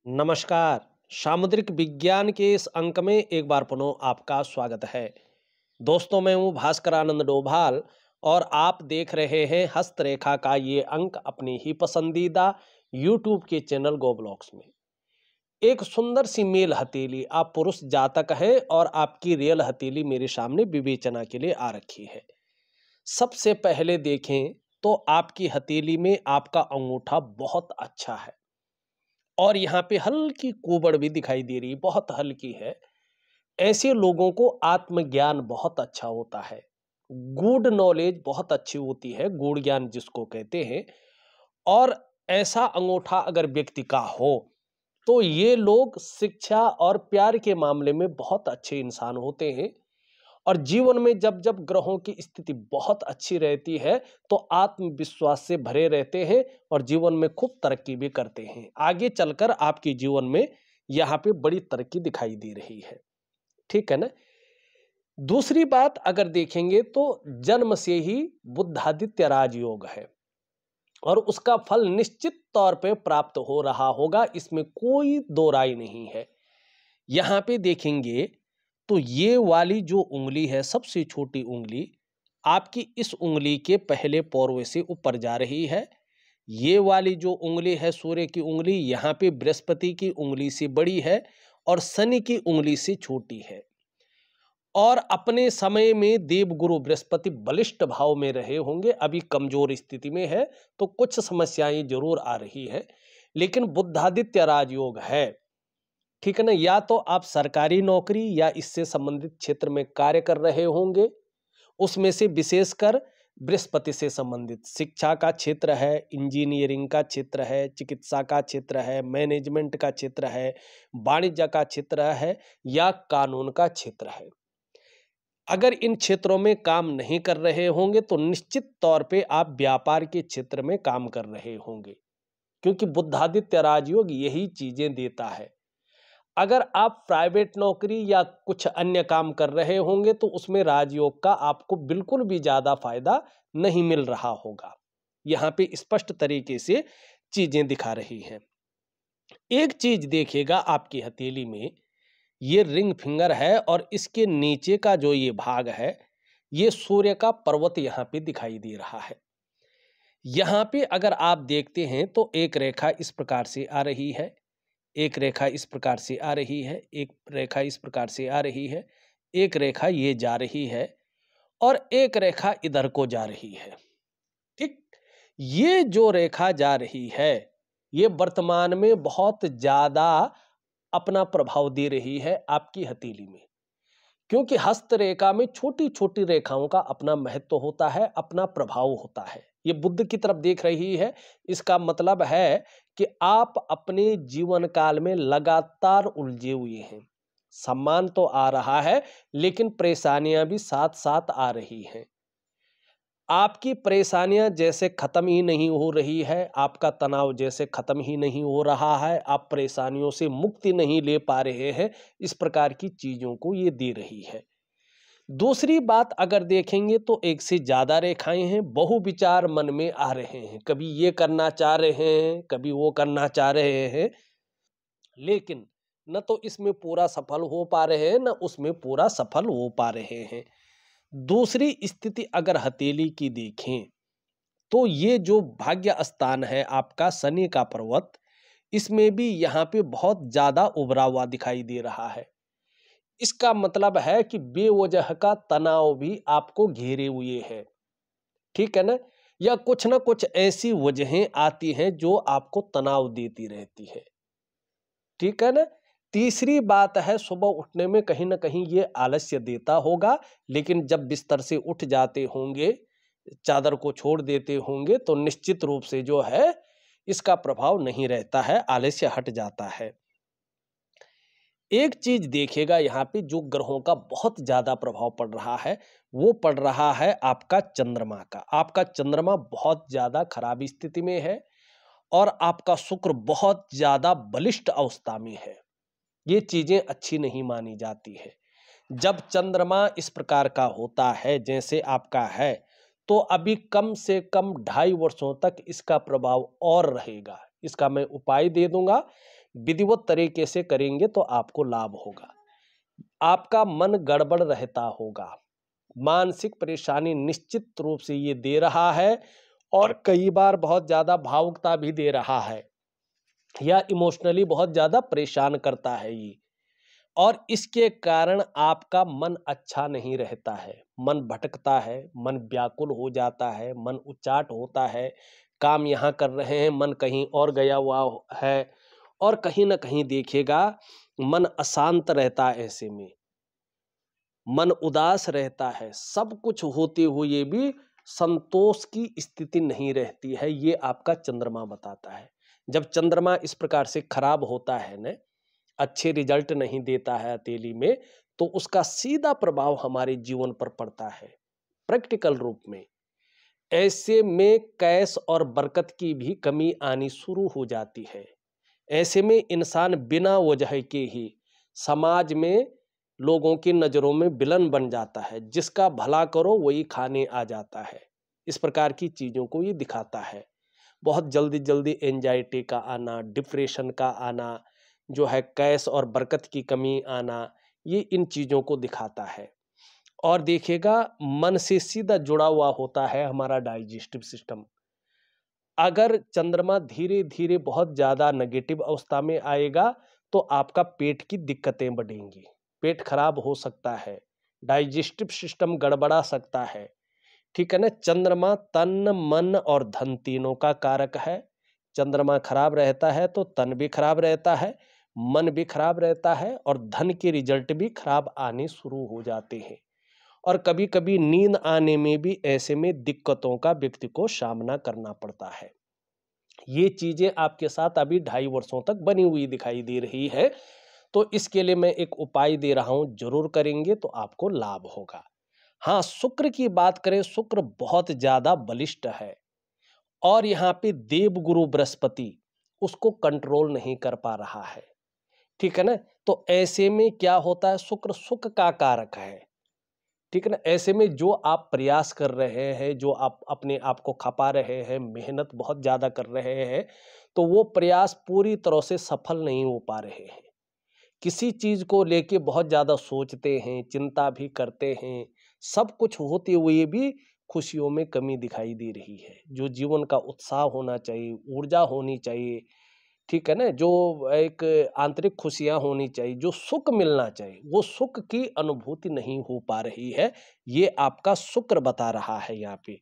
नमस्कार। सामुद्रिक विज्ञान के इस अंक में एक बार पुनः आपका स्वागत है। दोस्तों, मैं हूं भास्कर आनंद डोभाल और आप देख रहे हैं हस्तरेखा का ये अंक अपनी ही पसंदीदा यूट्यूब के चैनल गो ब्लॉग्स में। एक सुंदर सी मेल हथेली, आप पुरुष जातक हैं और आपकी रियल हथेली मेरे सामने विवेचना के लिए आ रखी है। सबसे पहले देखें तो आपकी हथेली में आपका अंगूठा बहुत अच्छा है और यहाँ पे हल्की कुबड़ भी दिखाई दे रही है, बहुत हल्की है। ऐसे लोगों को आत्मज्ञान बहुत अच्छा होता है, गूढ़ नॉलेज बहुत अच्छी होती है, गूढ़ ज्ञान जिसको कहते हैं। और ऐसा अंगूठा अगर व्यक्ति का हो तो ये लोग शिक्षा और प्यार के मामले में बहुत अच्छे इंसान होते हैं और जीवन में जब जब ग्रहों की स्थिति बहुत अच्छी रहती है तो आत्मविश्वास से भरे रहते हैं और जीवन में खूब तरक्की भी करते हैं। आगे चलकर आपके जीवन में यहाँ पे बड़ी तरक्की दिखाई दे रही है। ठीक है ना। दूसरी बात अगर देखेंगे तो जन्म से ही बुद्धादित्य राजयोग है और उसका फल निश्चित तौर पे प्राप्त हो रहा होगा, इसमें कोई दो राय नहीं है। यहाँ पे देखेंगे तो ये वाली जो उंगली है, सबसे छोटी उंगली, आपकी इस उंगली के पहले पौरवे से ऊपर जा रही है। ये वाली जो उंगली है सूर्य की उंगली, यहाँ पे बृहस्पति की उंगली से बड़ी है और शनि की उंगली से छोटी है। और अपने समय में देवगुरु बृहस्पति बलिष्ठ भाव में रहे होंगे, अभी कमजोर स्थिति में है तो कुछ समस्याएं जरूर आ रही है, लेकिन बुद्धादित्य राजयोग है। ठीक है ना। या तो आप सरकारी नौकरी या इससे संबंधित क्षेत्र में कार्य कर रहे होंगे, उसमें से विशेषकर बृहस्पति से संबंधित शिक्षा का क्षेत्र है, इंजीनियरिंग का क्षेत्र है, चिकित्सा का क्षेत्र है, मैनेजमेंट का क्षेत्र है, वाणिज्य का क्षेत्र है या कानून का क्षेत्र है। अगर इन क्षेत्रों में काम नहीं कर रहे होंगे तो निश्चित तौर पे आप व्यापार के क्षेत्र में काम कर रहे होंगे, क्योंकि बुद्धादित्य राजयोग यही चीजें देता है। अगर आप प्राइवेट नौकरी या कुछ अन्य काम कर रहे होंगे तो उसमें राजयोग का आपको बिल्कुल भी ज्यादा फायदा नहीं मिल रहा होगा। यहाँ पे स्पष्ट तरीके से चीजें दिखा रही हैं। एक चीज देखिएगा, आपकी हथेली में ये रिंग फिंगर है और इसके नीचे का जो ये भाग है, ये सूर्य का पर्वत यहाँ पे दिखाई दे रहा है। यहाँ पे अगर आप देखते हैं तो एक रेखा इस प्रकार से आ रही है, एक रेखा इस प्रकार से आ रही है, एक रेखा इस प्रकार से आ रही है, एक रेखा ये जा रही है और एक रेखा इधर को जा रही है। ठीक। ये जो रेखा जा रही है ये वर्तमान में बहुत ज्यादा अपना प्रभाव दे रही है आपकी हथेली में, क्योंकि हस्तरेखा में छोटी छोटी रेखाओं का अपना महत्व होता है, अपना प्रभाव होता है। ये बुद्ध की तरफ देख रही है, इसका मतलब है कि आप अपने जीवन काल में लगातार उलझे हुए हैं। सम्मान तो आ रहा है लेकिन परेशानियां भी साथ साथ आ रही हैं। आपकी परेशानियां जैसे खत्म ही नहीं हो रही है, आपका तनाव जैसे खत्म ही नहीं हो रहा है, आप परेशानियों से मुक्ति नहीं ले पा रहे हैं, इस प्रकार की चीजों को ये दे रही है। दूसरी बात अगर देखेंगे तो एक से ज्यादा रेखाएं हैं, बहु विचार मन में आ रहे हैं, कभी ये करना चाह रहे हैं, कभी वो करना चाह रहे हैं, लेकिन न तो इसमें पूरा सफल हो पा रहे हैं न उसमें पूरा सफल हो पा रहे हैं। दूसरी स्थिति अगर हथेली की देखें तो ये जो भाग्य स्थान है आपका शनि का पर्वत, इसमें भी यहाँ पे बहुत ज्यादा उभरा हुआ दिखाई दे रहा है। इसका मतलब है कि बेवजह का तनाव भी आपको घेरे हुए है। ठीक है ना। या कुछ ना कुछ ऐसी वजहें आती हैं जो आपको तनाव देती रहती है। ठीक है ना। तीसरी बात है, सुबह उठने में कहीं ना कहीं ये आलस्य देता होगा, लेकिन जब बिस्तर से उठ जाते होंगे, चादर को छोड़ देते होंगे तो निश्चित रूप से जो है इसका प्रभाव नहीं रहता है, आलस्य हट जाता है। एक चीज देखिएगा, यहाँ पे जो ग्रहों का बहुत ज्यादा प्रभाव पड़ रहा है वो पड़ रहा है आपका चंद्रमा का। आपका चंद्रमा बहुत ज्यादा खराब स्थिति में है और आपका शुक्र बहुत ज्यादा बलिष्ठ अवस्था में है। ये चीजें अच्छी नहीं मानी जाती है। जब चंद्रमा इस प्रकार का होता है जैसे आपका है तो अभी कम से कम 2.5 वर्षों तक इसका प्रभाव और रहेगा। इसका मैं उपाय दे दूंगा, विधिवत तरीके से करेंगे तो आपको लाभ होगा। आपका मन गड़बड़ रहता होगा, मानसिक परेशानी निश्चित रूप से ये दे रहा है और कई बार बहुत ज़्यादा भावुकता भी दे रहा है या इमोशनली बहुत ज़्यादा परेशान करता है ये। और इसके कारण आपका मन अच्छा नहीं रहता है, मन भटकता है, मन व्याकुल हो जाता है, मन उचाट होता है, काम यहाँ कर रहे हैं, मन कहीं और गया हुआ है और कहीं न कहीं देखिएगा मन अशांत रहता है, ऐसे में मन उदास रहता है, सब कुछ होते हुए भी संतोष की स्थिति नहीं रहती है, ये आपका चंद्रमा बताता है। जब चंद्रमा इस प्रकार से खराब होता है न, अच्छे रिजल्ट नहीं देता है हथेली में, तो उसका सीधा प्रभाव हमारे जीवन पर पड़ता है प्रैक्टिकल रूप में। ऐसे में कैश और बरकत की भी कमी आनी शुरू हो जाती है। ऐसे में इंसान बिना वजह के ही समाज में लोगों की नज़रों में विलन बन जाता है, जिसका भला करो वही खाने आ जाता है। इस प्रकार की चीज़ों को ये दिखाता है। बहुत जल्दी जल्दी एंजाइटी का आना, डिप्रेशन का आना, जो है कैश और बरकत की कमी आना, ये इन चीज़ों को दिखाता है। और देखिएगा मन से सीधा जुड़ा हुआ होता है हमारा डाइजेस्टिव सिस्टम। अगर चंद्रमा धीरे धीरे बहुत ज़्यादा नेगेटिव अवस्था में आएगा तो आपका पेट की दिक्कतें बढ़ेंगी, पेट खराब हो सकता है, डाइजेस्टिव सिस्टम गड़बड़ा सकता है, ठीक है ना। चंद्रमा तन, मन और धन तीनों का कारक है। चंद्रमा खराब रहता है तो तन भी खराब रहता है, मन भी खराब रहता है और धन के रिजल्ट भी खराब आने शुरू हो जाते हैं। और कभी कभी नींद आने में भी ऐसे में दिक्कतों का व्यक्ति को सामना करना पड़ता है। ये चीजें आपके साथ अभी 2.5 वर्षों तक बनी हुई दिखाई दे रही है, तो इसके लिए मैं एक उपाय दे रहा हूं, जरूर करेंगे तो आपको लाभ होगा। हाँ, शुक्र की बात करें, शुक्र बहुत ज्यादा बलिष्ठ है और यहाँ पे देवगुरु बृहस्पति उसको कंट्रोल नहीं कर पा रहा है, ठीक है ना। तो ऐसे में क्या होता है, शुक्र सुख का कारक है, ठीक है ना। ऐसे में जो आप प्रयास कर रहे हैं, जो आप अपने आप को खपा रहे हैं, मेहनत बहुत ज्यादा कर रहे हैं, तो वो प्रयास पूरी तरह से सफल नहीं हो पा रहे हैं। किसी चीज को लेके बहुत ज्यादा सोचते हैं, चिंता भी करते हैं, सब कुछ होते हुए भी खुशियों में कमी दिखाई दे रही है। जो जीवन का उत्साह होना चाहिए, ऊर्जा होनी चाहिए, ठीक है ना, जो एक आंतरिक खुशियां होनी चाहिए, जो सुख मिलना चाहिए, वो सुख की अनुभूति नहीं हो पा रही है। ये आपका शुक्र बता रहा है यहाँ पे,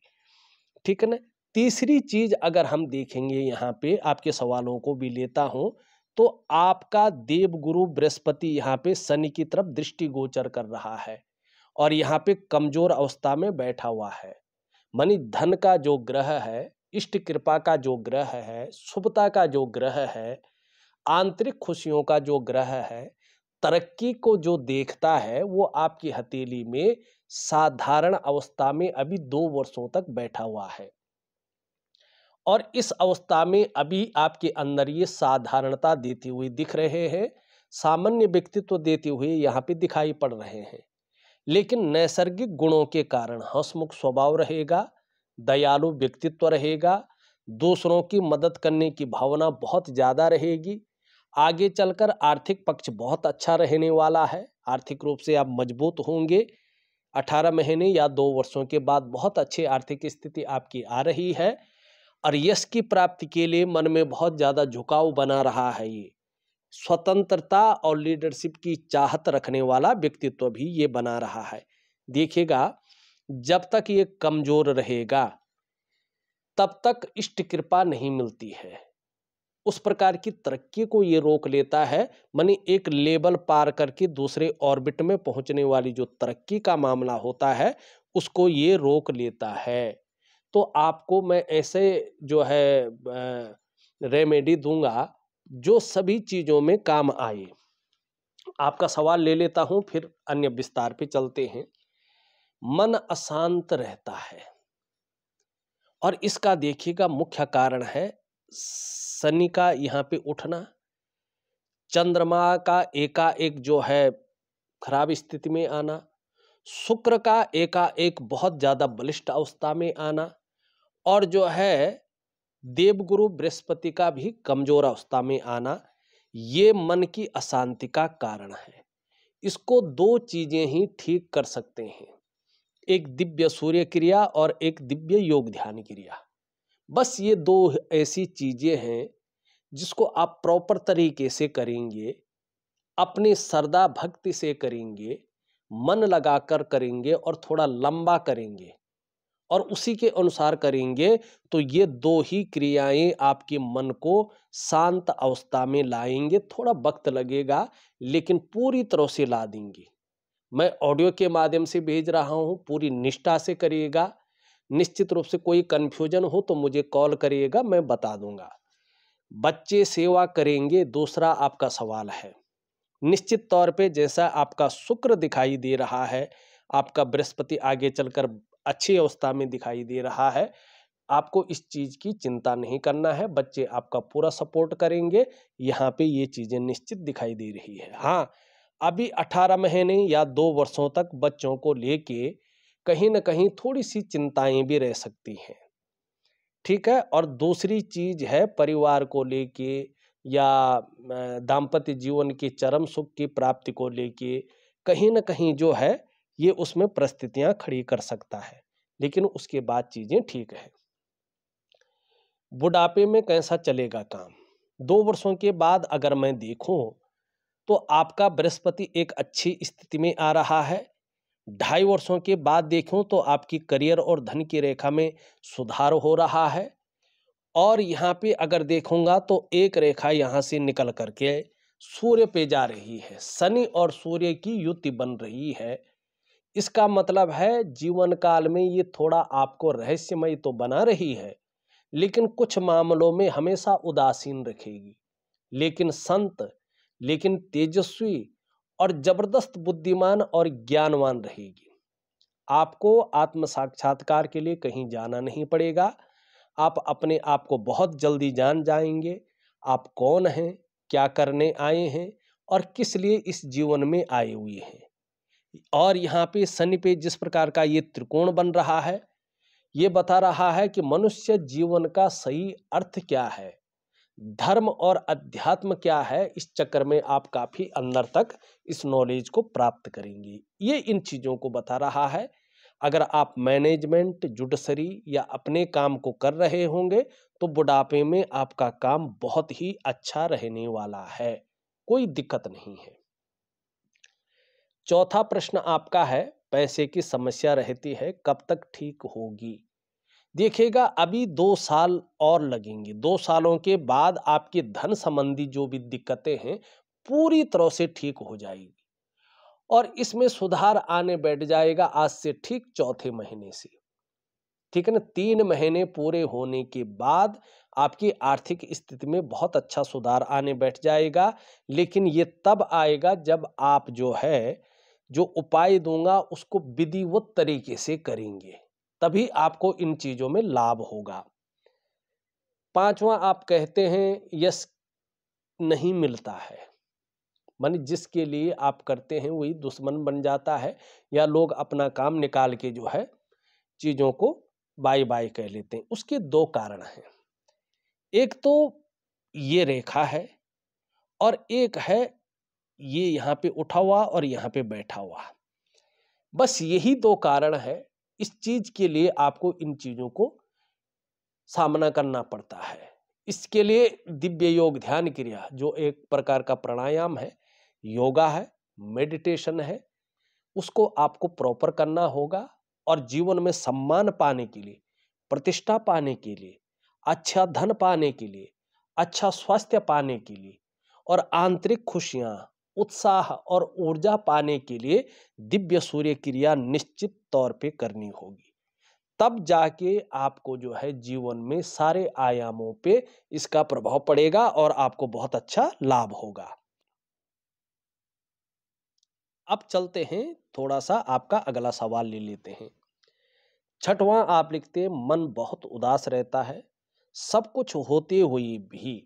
ठीक है ना। तीसरी चीज अगर हम देखेंगे, यहाँ पे आपके सवालों को भी लेता हूं, तो आपका देवगुरु बृहस्पति यहाँ पे शनि की तरफ दृष्टि गोचर कर रहा है और यहाँ पे कमजोर अवस्था में बैठा हुआ है। मानी धन का जो ग्रह है, इष्ट कृपा का जो ग्रह है, शुभता का जो ग्रह है, आंतरिक खुशियों का जो ग्रह है, तरक्की को जो देखता है, वो आपकी हथेली में साधारण अवस्था में अभी 2 वर्षों तक बैठा हुआ है। और इस अवस्था में अभी आपके अंदर ये साधारणता देते हुए दिख रहे हैं, सामान्य व्यक्तित्व देते हुए यहाँ पे दिखाई पड़ रहे हैं। लेकिन नैसर्गिक गुणों के कारण हंसमुख स्वभाव रहेगा, दयालु व्यक्तित्व रहेगा, दूसरों की मदद करने की भावना बहुत ज्यादा रहेगी। आगे चलकर आर्थिक पक्ष बहुत अच्छा रहने वाला है, आर्थिक रूप से आप मजबूत होंगे। 18 महीने या 2 वर्षों के बाद बहुत अच्छी आर्थिक स्थिति आपकी आ रही है और यश की प्राप्ति के लिए मन में बहुत ज्यादा झुकाव बना रहा है। ये स्वतंत्रता और लीडरशिप की चाहत रखने वाला व्यक्तित्व भी ये बना रहा है। देखिएगा, जब तक ये कमजोर रहेगा तब तक इष्ट कृपा नहीं मिलती है, उस प्रकार की तरक्की को ये रोक लेता है। मानी एक लेवल पार करके दूसरे ऑर्बिट में पहुंचने वाली जो तरक्की का मामला होता है, उसको ये रोक लेता है। तो आपको मैं ऐसे जो है रेमेडी दूंगा जो सभी चीजों में काम आए। आपका सवाल ले लेता हूं, फिर अन्य विस्तार पे चलते हैं। मन अशांत रहता है और इसका देखिएगा मुख्य कारण है शनि का यहाँ पे उठना, चंद्रमा का एकाएक जो है खराब स्थिति में आना, शुक्र का एकाएक बहुत ज्यादा बलिष्ठ अवस्था में आना और जो है देवगुरु बृहस्पति का भी कमजोर अवस्था में आना। ये मन की अशांति का कारण है। इसको दो चीजें ही ठीक कर सकते हैं, एक दिव्य सूर्य क्रिया और एक दिव्य योग ध्यान क्रिया। बस ये दो ऐसी चीजें हैं जिसको आप प्रॉपर तरीके से करेंगे, अपनी श्रद्धा भक्ति से करेंगे, मन लगाकर करेंगे और थोड़ा लंबा करेंगे और उसी के अनुसार करेंगे, तो ये दो ही क्रियाएं आपके मन को शांत अवस्था में लाएंगे। थोड़ा वक्त लगेगा लेकिन पूरी तरह से ला देंगे। मैं ऑडियो के माध्यम से भेज रहा हूं, पूरी निष्ठा से करिएगा। निश्चित रूप से कोई कंफ्यूजन हो तो मुझे कॉल करिएगा, मैं बता दूंगा। बच्चे सेवा करेंगे, दूसरा आपका सवाल है। निश्चित तौर पे जैसा आपका शुक्र दिखाई दे रहा है, आपका बृहस्पति आगे चलकर अच्छी अवस्था में दिखाई दे रहा है, आपको इस चीज की चिंता नहीं करना है। बच्चे आपका पूरा सपोर्ट करेंगे, यहाँ पे ये चीजें निश्चित दिखाई दे रही है। हाँ, अभी 18 महीने या 2 वर्षों तक बच्चों को लेके कहीं ना कहीं थोड़ी सी चिंताएं भी रह सकती हैं, ठीक है। और दूसरी चीज है परिवार को लेके या दाम्पत्य जीवन के चरम सुख की प्राप्ति को लेके कहीं ना कहीं जो है ये उसमें परिस्थितियां खड़ी कर सकता है, लेकिन उसके बाद चीजें ठीक है। बुढ़ापे में कैसा चलेगा काम? 2 वर्षों के बाद अगर मैं देखूं तो आपका बृहस्पति एक अच्छी स्थिति में आ रहा है। 2.5 वर्षों के बाद देखूं तो आपकी करियर और धन की रेखा में सुधार हो रहा है। और यहाँ पे अगर देखूंगा तो एक रेखा यहाँ से निकल करके सूर्य पे जा रही है, शनि और सूर्य की युति बन रही है। इसका मतलब है जीवन काल में ये थोड़ा आपको रहस्यमय तो बना रही है, लेकिन कुछ मामलों में हमेशा उदासीन रखेगी, लेकिन संत, लेकिन तेजस्वी और जबरदस्त बुद्धिमान और ज्ञानवान रहेगी। आपको आत्म साक्षात्कार के लिए कहीं जाना नहीं पड़ेगा। आप अपने आप को बहुत जल्दी जान जाएंगे। आप कौन हैं, क्या करने आए हैं और किस लिए इस जीवन में आए हुए हैं। और यहाँ पे शनि पे जिस प्रकार का ये त्रिकोण बन रहा है, ये बता रहा है कि मनुष्य जीवन का सही अर्थ क्या है, धर्म और अध्यात्म क्या है। इस चक्कर में आप काफी अंदर तक इस नॉलेज को प्राप्त करेंगे। ये इन चीजों को बता रहा है। अगर आप मैनेजमेंट, जुडिशरी या अपने काम को कर रहे होंगे तो बुढ़ापे में आपका काम बहुत ही अच्छा रहने वाला है, कोई दिक्कत नहीं है। चौथा प्रश्न आपका है, पैसे की समस्या रहती है, कब तक ठीक होगी? देखिएगा, अभी 2 साल और लगेंगे। 2 सालों के बाद आपके धन संबंधी जो भी दिक्कतें हैं पूरी तरह से ठीक हो जाएगी और इसमें सुधार आने बैठ जाएगा आज से ठीक चौथे महीने से, ठीक है ना। 3 महीने पूरे होने के बाद आपकी आर्थिक स्थिति में बहुत अच्छा सुधार आने बैठ जाएगा, लेकिन ये तब आएगा जब आप जो है, जो उपाय दूंगा उसको विधिवत तरीके से करेंगे, तभी आपको इन चीजों में लाभ होगा। 5वां, आप कहते हैं यश नहीं मिलता है, माने जिसके लिए आप करते हैं वही दुश्मन बन जाता है, या लोग अपना काम निकाल के जो है चीजों को बाय बाय कह लेते हैं। उसके 2 कारण हैं, एक तो ये रेखा है और एक है ये यहाँ पे उठा हुआ और यहाँ पे बैठा हुआ। बस यही 2 कारण है। इस चीज के लिए आपको इन चीजों को सामना करना पड़ता है। इसके लिए दिव्य योग ध्यान क्रिया, जो एक प्रकार का प्राणायाम है, योगा है, मेडिटेशन है, उसको आपको प्रॉपर करना होगा। और जीवन में सम्मान पाने के लिए, प्रतिष्ठा पाने के लिए, अच्छा धन पाने के लिए, अच्छा स्वास्थ्य पाने के लिए और आंतरिक खुशियां, उत्साह और ऊर्जा पाने के लिए दिव्य सूर्य क्रिया निश्चित तौर पे करनी होगी। तब जाके आपको जो है जीवन में सारे आयामों पे इसका प्रभाव पड़ेगा और आपको बहुत अच्छा लाभ होगा। अब चलते हैं, थोड़ा सा आपका अगला सवाल ले लेते हैं। 6वां आप लिखते हैं, मन बहुत उदास रहता है सब कुछ होते हुए भी।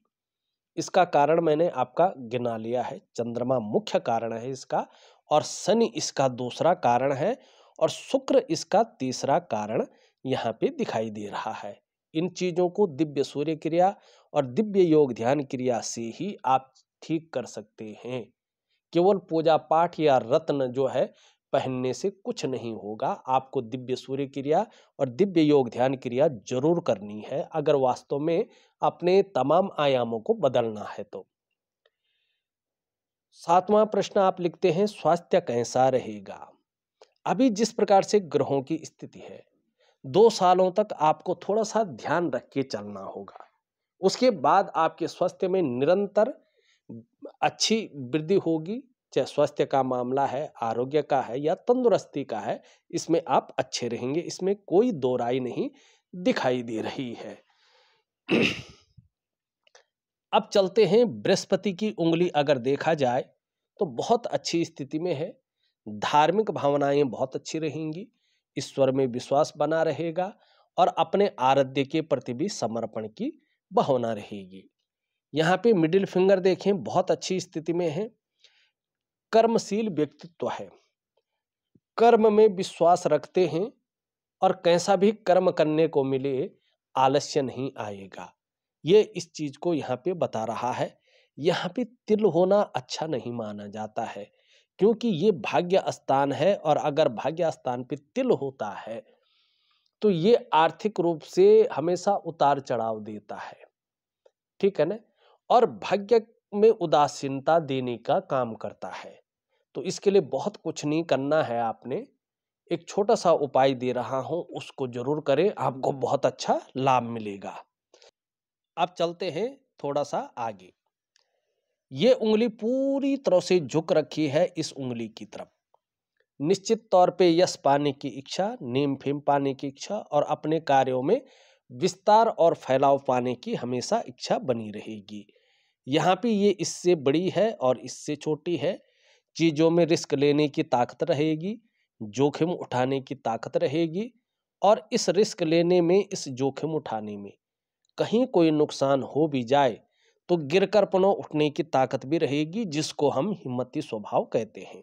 इसका कारण मैंने आपका गिना लिया है। चंद्रमा मुख्य कारण है इसका, और शनि इसका दूसरा कारण है, और शुक्र इसका तीसरा कारण यहाँ पे दिखाई दे रहा है। इन चीजों को दिव्य सूर्य क्रिया और दिव्य योग ध्यान क्रिया से ही आप ठीक कर सकते हैं। केवल पूजा पाठ या रत्न जो है पहनने से कुछ नहीं होगा। आपको दिव्य सूर्य क्रिया और दिव्य योग ध्यान क्रिया जरूर करनी है अगर वास्तव में अपने तमाम आयामों को बदलना है तो। 7वां प्रश्न आप लिखते हैं, स्वास्थ्य कैसा रहेगा? अभी जिस प्रकार से ग्रहों की स्थिति है, 2 सालों तक आपको थोड़ा सा ध्यान रख के चलना होगा। उसके बाद आपके स्वास्थ्य में निरंतर अच्छी वृद्धि होगी। चाहे स्वास्थ्य का मामला है, आरोग्य का है या तंदुरुस्ती का है, इसमें आप अच्छे रहेंगे, इसमें कोई दो राय नहीं दिखाई दे रही है। अब चलते हैं, बृहस्पति की उंगली अगर देखा जाए तो बहुत अच्छी स्थिति में है। धार्मिक भावनाएं बहुत अच्छी रहेंगी, ईश्वर में विश्वास बना रहेगा और अपने आराध्य के प्रति भी समर्पण की भावना रहेगी। यहाँ पे मिडिल फिंगर देखें, बहुत अच्छी स्थिति में है। कर्मशील व्यक्तित्व है, कर्म में विश्वास रखते हैं और कैसा भी कर्म करने को मिले आलस्य नहीं आएगा। ये इस चीज को यहाँ पे बता रहा है। यहाँ पे तिल होना अच्छा नहीं माना जाता है क्योंकि ये भाग्य स्थान है और अगर भाग्य स्थान पे तिल होता है तो ये आर्थिक रूप से हमेशा उतार चढ़ाव देता है, ठीक है ना, और भाग्य में उदासीनता देने का काम करता है। तो इसके लिए बहुत कुछ नहीं करना है आपने, एक छोटा सा उपाय दे रहा हूं, उसको जरूर करें, आपको बहुत अच्छा लाभ मिलेगा। अब चलते हैं थोड़ा सा आगे। ये उंगली पूरी तरह से झुक रखी है इस उंगली की तरफ। निश्चित तौर पे यश पाने की इच्छा, नेम फेम पाने की इच्छा और अपने कार्यों में विस्तार और फैलाव पाने की हमेशा इच्छा बनी रहेगी। यहाँ पे ये इससे बड़ी है और इससे छोटी है। चीजों में रिस्क लेने की ताकत रहेगी, जोखिम उठाने की ताकत रहेगी और इस रिस्क लेने में, इस जोखिम उठाने में कहीं कोई नुकसान हो भी जाए तो गिरकर पुनः उठने की ताकत भी रहेगी, जिसको हम हिम्मती स्वभाव कहते हैं।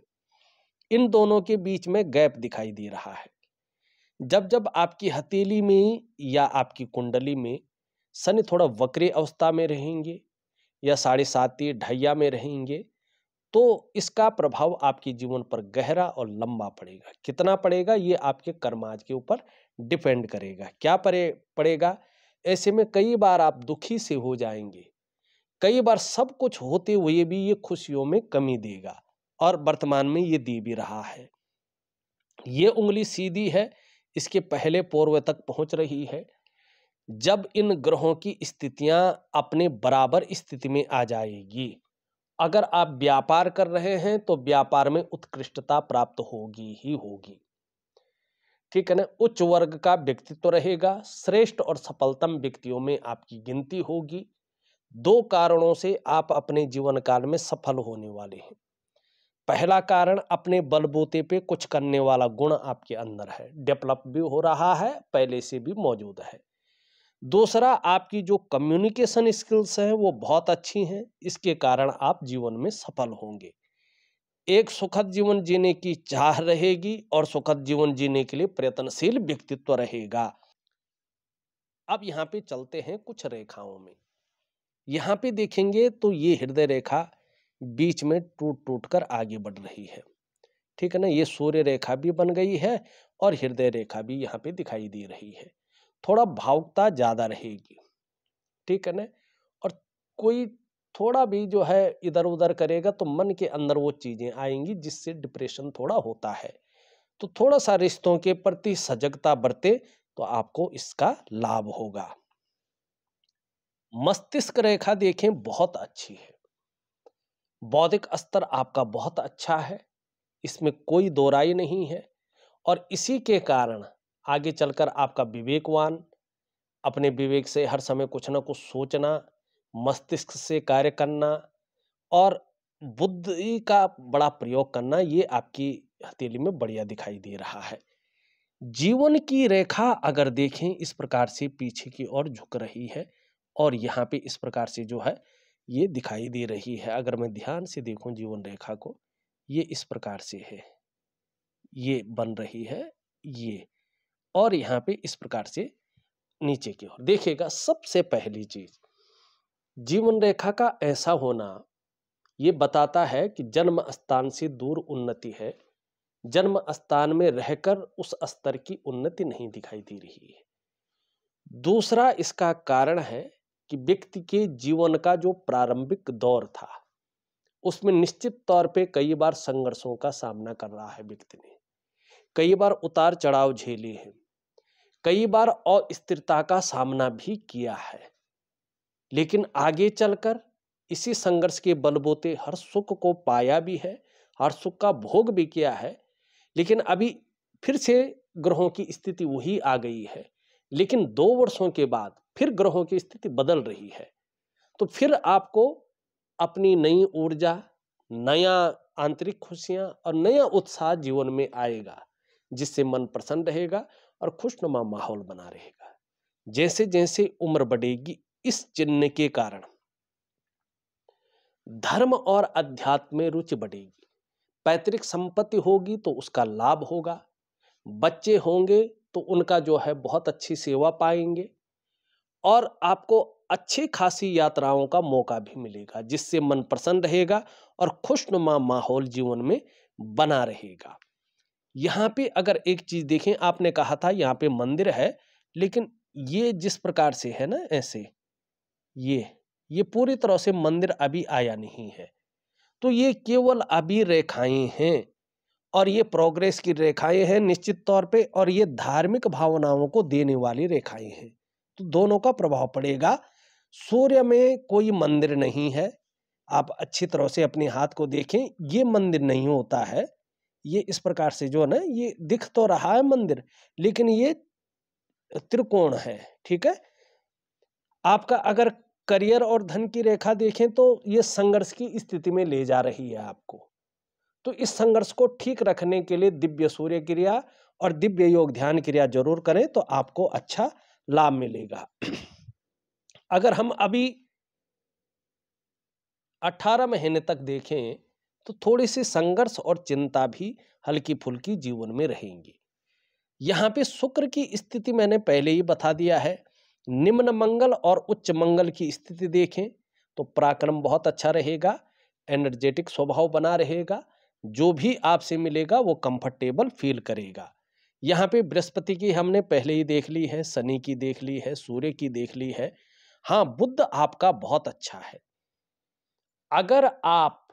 इन दोनों के बीच में गैप दिखाई दे रहा है। जब जब आपकी हथेली में या आपकी कुंडली में शनि थोड़ा वक्री अवस्था में रहेंगे या 7.5 ढैया में रहेंगे तो इसका प्रभाव आपके जीवन पर गहरा और लंबा पड़ेगा। कितना पड़ेगा ये आपके कर्माज के ऊपर डिपेंड करेगा। क्या पड़ेगा? ऐसे में कई बार आप दुखी से हो जाएंगे, कई बार सब कुछ होते हुए भी ये खुशियों में कमी देगा और वर्तमान में ये दे भी रहा है। ये उंगली सीधी है, इसके पहले पूर्व तक पहुंच रही है। जब इन ग्रहों की स्थितियां अपने बराबर स्थिति में आ जाएगी, अगर आप व्यापार कर रहे हैं तो व्यापार में उत्कृष्टता प्राप्त होगी ही होगी, ठीक है ना। उच्च वर्ग का व्यक्तित्व रहेगा, श्रेष्ठ और सफलतम व्यक्तियों में आपकी गिनती होगी। 2 कारणों से आप अपने जीवन काल में सफल होने वाले हैं। पहला कारण, अपने बलबूते पे कुछ करने वाला गुण आपके अंदर है, डेवलप भी हो रहा है, पहले से भी मौजूद है। दूसरा, आपकी जो कम्युनिकेशन स्किल्स हैं वो बहुत अच्छी हैं, इसके कारण आप जीवन में सफल होंगे। एक सुखद जीवन जीने की चाह रहेगी और सुखद जीवन जीने के लिए प्रयत्नशील व्यक्तित्व रहेगा। अब यहाँ पे चलते हैं कुछ रेखाओं में। यहाँ पे देखेंगे तो ये हृदय रेखा बीच में टूट टूट कर आगे बढ़ रही है, ठीक है ना। ये सूर्य रेखा भी बन गई है और हृदय रेखा भी यहाँ पे दिखाई दे रही है। थोड़ा भावुकता ज्यादा रहेगी, ठीक है ना। और कोई थोड़ा भी जो है इधर उधर करेगा तो मन के अंदर वो चीजें आएंगी जिससे डिप्रेशन थोड़ा होता है। तो थोड़ा सा रिश्तों के प्रति सजगता बरते तो आपको इसका लाभ होगा। मस्तिष्क रेखा देखें, बहुत अच्छी है, बौद्धिक स्तर आपका बहुत अच्छा है, इसमें कोई दो राय नहीं है और इसी के कारण आगे चलकर आपका विवेकवान, अपने विवेक से हर समय कुछ ना कुछ सोचना, मस्तिष्क से कार्य करना और बुद्धि का बड़ा प्रयोग करना, ये आपकी हथेली में बढ़िया दिखाई दे रहा है। जीवन की रेखा अगर देखें इस प्रकार से पीछे की ओर झुक रही है और यहाँ पे इस प्रकार से जो है ये दिखाई दे रही है। अगर मैं ध्यान से देखूं जीवन रेखा को, ये इस प्रकार से है, ये बन रही है ये, और यहाँ पे इस प्रकार से नीचे की ओर देखिएगा। सबसे पहली चीज, जीवन रेखा का ऐसा होना ये बताता है कि जन्म स्थान से दूर उन्नति है, जन्म स्थान में रहकर उस स्तर की उन्नति नहीं दिखाई दे रही है। दूसरा इसका कारण है कि व्यक्ति के जीवन का जो प्रारंभिक दौर था, उसमें निश्चित तौर पे कई बार संघर्षों का सामना कर रहा है व्यक्ति ने, कई बार उतार चढ़ाव झेले हैं, कई बार अस्थिरता का सामना भी किया है, लेकिन आगे चलकर इसी संघर्ष के बलबूते हर सुख को पाया भी है, हर सुख का भोग भी किया है। लेकिन अभी फिर से ग्रहों की स्थिति वही आ गई है, लेकिन 2 वर्षों के बाद फिर ग्रहों की स्थिति बदल रही है। तो फिर आपको अपनी नई ऊर्जा, नया आंतरिक खुशियां और नया उत्साह जीवन में आएगा, जिससे मन प्रसन्न रहेगा और खुशनुमा माहौल बना रहेगा। जैसे जैसे उम्र बढ़ेगी, इस चिन्ह के कारण धर्म और अध्यात्म में रुचि बढ़ेगी। पैतृक संपत्ति होगी तो उसका लाभ होगा, बच्चे होंगे तो उनका जो है बहुत अच्छी सेवा पाएंगे और आपको अच्छी खासी यात्राओं का मौका भी मिलेगा, जिससे मन प्रसन्न रहेगा और खुशनुमा माहौल जीवन में बना रहेगा। यहाँ पे अगर एक चीज देखें, आपने कहा था यहाँ पे मंदिर है, लेकिन ये जिस प्रकार से है ना, ऐसे ये पूरी तरह से मंदिर अभी आया नहीं है, तो ये केवल अभी रेखाएं हैं और ये प्रोग्रेस की रेखाएं हैं निश्चित तौर पे, और ये धार्मिक भावनाओं को देने वाली रेखाएं हैं। तो दोनों का प्रभाव पड़ेगा। सूर्य में कोई मंदिर नहीं है, आप अच्छी तरह से अपने हाथ को देखें, ये मंदिर नहीं होता है। ये इस प्रकार से जो है ना, ये दिख तो रहा है मंदिर, लेकिन ये त्रिकोण है, ठीक है। आपका अगर करियर और धन की रेखा देखें तो ये संघर्ष की स्थिति में ले जा रही है आपको। तो इस संघर्ष को ठीक रखने के लिए दिव्य सूर्य क्रिया और दिव्य योग ध्यान क्रिया जरूर करें, तो आपको अच्छा लाभ मिलेगा। अगर हम अभी 18 महीने तक देखें तो थोड़ी सी संघर्ष और चिंता भी हल्की फुल्की जीवन में रहेंगी। यहाँ पे शुक्र की स्थिति मैंने पहले ही बता दिया है। निम्न मंगल और उच्च मंगल की स्थिति देखें तो पराक्रम बहुत अच्छा रहेगा, एनर्जेटिक स्वभाव बना रहेगा, जो भी आपसे मिलेगा वो कंफर्टेबल फील करेगा। यहाँ पे बृहस्पति की हमने पहले ही देख ली है, शनि की देख ली है, सूर्य की देख ली है। हाँ, बुध आपका बहुत अच्छा है। अगर आप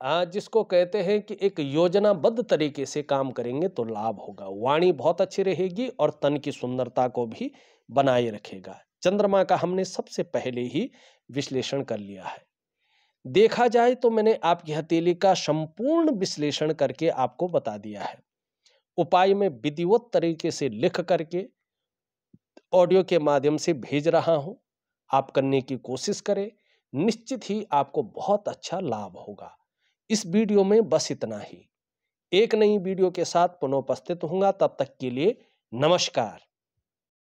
जिसको कहते हैं कि एक योजनाबद्ध तरीके से काम करेंगे तो लाभ होगा। वाणी बहुत अच्छी रहेगी और तन की सुंदरता को भी बनाए रखेगा। चंद्रमा का हमने सबसे पहले ही विश्लेषण कर लिया है। देखा जाए तो मैंने आपकी हथेली का संपूर्ण विश्लेषण करके आपको बता दिया है। उपाय में विधिवत तरीके से लिख करके ऑडियो के माध्यम से भेज रहा हूं, आप करने की कोशिश करें, निश्चित ही आपको बहुत अच्छा लाभ होगा। इस वीडियो में बस इतना ही। एक नई वीडियो के साथ पुनः उपस्थित होऊंगा, तब तक के लिए नमस्कार।